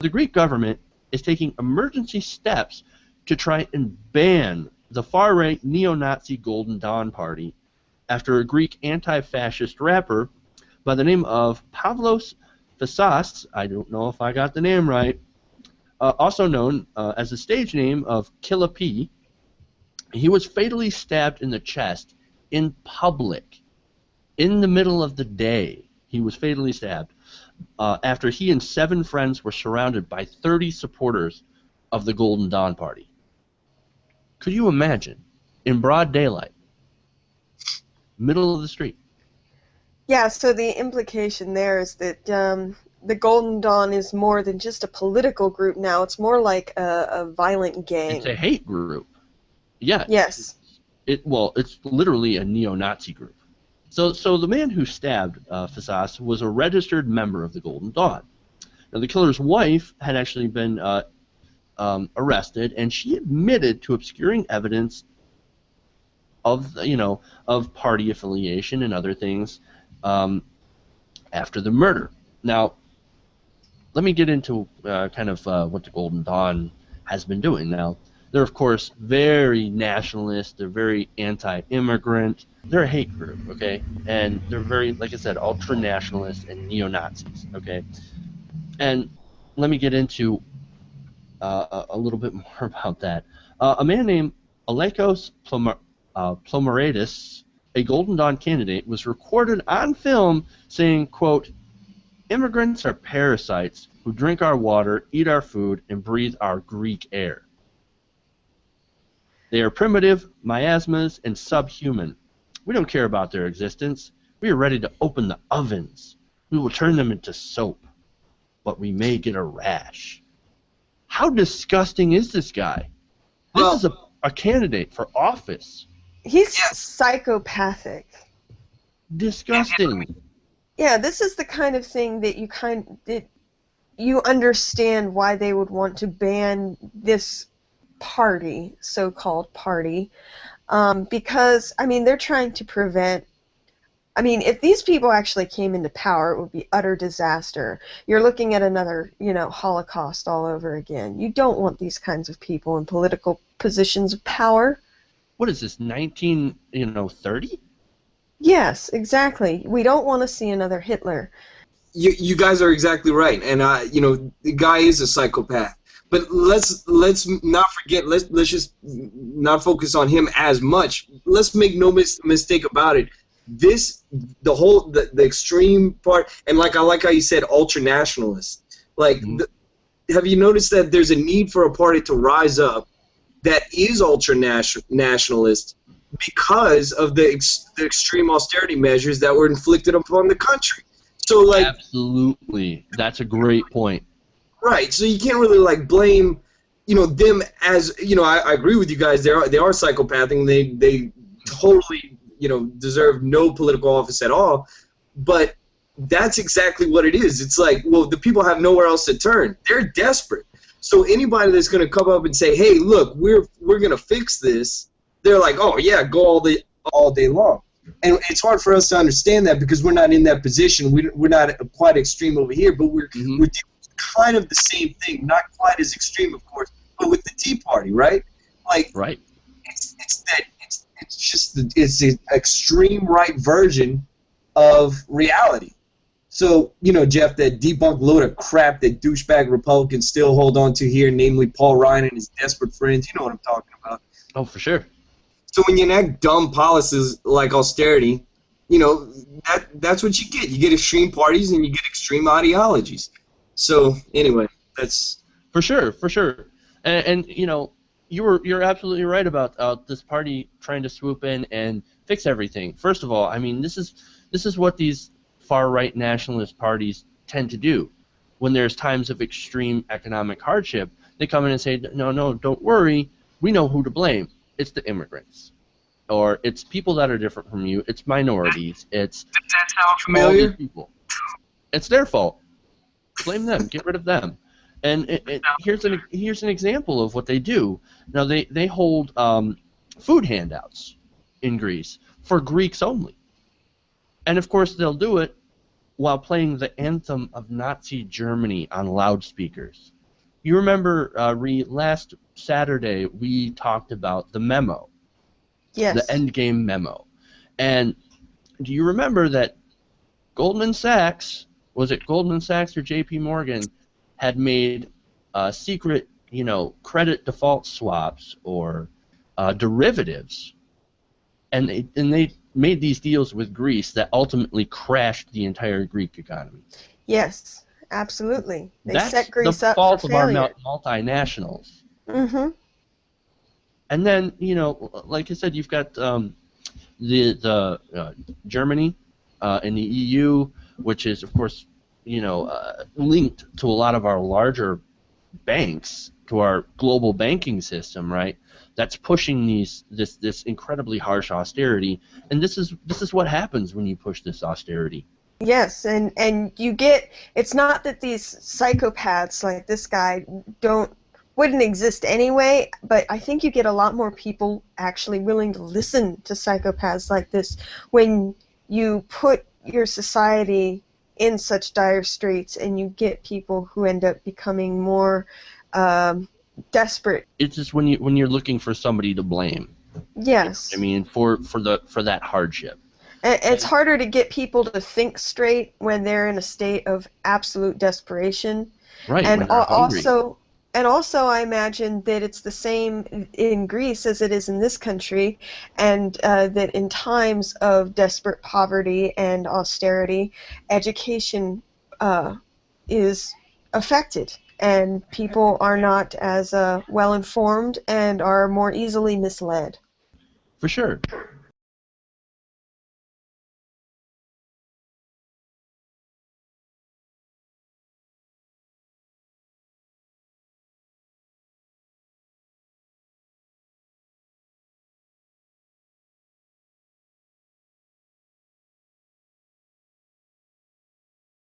The Greek government is taking emergency steps to try and ban the far-right neo-Nazi Golden Dawn Party after a Greek anti-fascist rapper by the name of Pavlos Fasas, I don't know if I got the name right, also known as the stage name of Killa P. He was fatally stabbed in the chest in public, in the middle of the day. He was fatally stabbed after he and 7 friends were surrounded by 30 supporters of the Golden Dawn Party. Could you imagine? In broad daylight, middle of the street. Yeah, so the implication there is that the Golden Dawn is more than just a political group now. It's more like a violent gang. It's a hate group. Yeah. Yes. It's literally a neo-Nazi group. So the man who stabbed Fasas was a registered member of the Golden Dawn. Now, the killer's wife had actually been arrested, and she admitted to obscuring evidence of party affiliation and other things after the murder. Now, let me get into what the Golden Dawn has been doing. Now, they're, of course, very nationalist. They're very anti-immigrant. They're a hate group, okay? And they're very, like I said, ultra-nationalist and neo-Nazis, okay? And let me get into a little bit more about that. A man named Alekos Plomaridis, a Golden Dawn candidate, was recorded on film saying, quote, "Immigrants are parasites who drink our water, eat our food, and breathe our Greek air. They are primitive, miasmas, and subhuman. We don't care about their existence. We are ready to open the ovens. We will turn them into soap, but we may get a rash." How disgusting is this guy? This is a candidate for office. He's psychopathic. Disgusting. Yeah, this is the kind of thing that you understand why they would want to ban this party, so-called party, because, I mean, they're trying to prevent, I mean, if these people actually came into power, it would be utter disaster. You're looking at another, Holocaust all over again. You don't want these kinds of people in political positions of power. What is this, 1930? Yes, exactly. We don't want to see another Hitler. You guys are exactly right, and the guy is a psychopath. But let's not forget. Let's just not focus on him as much. Let's make no mistake about it. The extreme part, and like how you said, ultra nationalist. Like, have you noticed that there's a need for a party to rise up that is ultra nationalist because of the extreme austerity measures that were inflicted upon the country? So, like, absolutely, that's a great point. Right. So you can't really blame, them as I agree with you guys. They are psychopathic. They totally deserve no political office at all. But that's exactly what it is. It's like, well, the people have nowhere else to turn. They're desperate. So anybody that's going to come up and say, hey, look, we're going to fix this, they're like, oh yeah, go all day long. And it's hard for us to understand that because we're not in that position. We're not quite extreme over here, but we're doing kind of the same thing. Not quite as extreme, of course, but with the Tea Party, right? Like, right. It's an extreme right version of reality. So, Jeff, that debunked load of crap that douchebag Republicans still hold on to here, namely Paul Ryan and his desperate friends, you know what I'm talking about. Oh, for sure. So when you enact dumb policies like austerity, that's what you get. You get extreme parties and you get extreme ideologies. So anyway, that's for sure. And you're absolutely right about this party trying to swoop in and fix everything. First of all, I mean, this is what these far-right nationalist parties tend to do. When there's times of extreme economic hardship, they come in and say, no, don't worry, we know who to blame. It's the immigrants, or it's people that are different from you. It's minorities. It's does that sound familiar? People. It's their fault. Blame them. Get rid of them. And here's an example of what they do. Now they hold food handouts in Greece for Greeks only, and of course they'll do it while playing the anthem of Nazi Germany on loudspeakers. You remember, last Saturday we talked about the memo, Yes. the endgame memo. And do you remember that Goldman Sachs, was it Goldman Sachs or JP Morgan, had made secret, credit default swaps or derivatives, and they made these deals with Greece that ultimately crashed the entire Greek economy. Yes, absolutely. They That's set Greece the up fault for of our failure. multinationals. Mm-hmm. And then, like I said, you've got the Germany and the EU, which is, of course, linked to a lot of our larger banks, to our global banking system, right? That's pushing this incredibly harsh austerity, and this is what happens when you push this austerity. Yes, and you get, it's not that these psychopaths like this guy wouldn't exist anyway, but I think you get a lot more people actually willing to listen to psychopaths like this when you put your society in such dire straits and you get people who end up becoming more desperate. It's just when you're looking for somebody to blame. Yes. I mean, for that hardship. It's harder to get people to think straight when they're in a state of absolute desperation. Right. And when they're hungry. also, I imagine that it's the same in Greece as it is in this country, and that in times of desperate poverty and austerity, education is affected, and people are not as well informed and are more easily misled. For sure.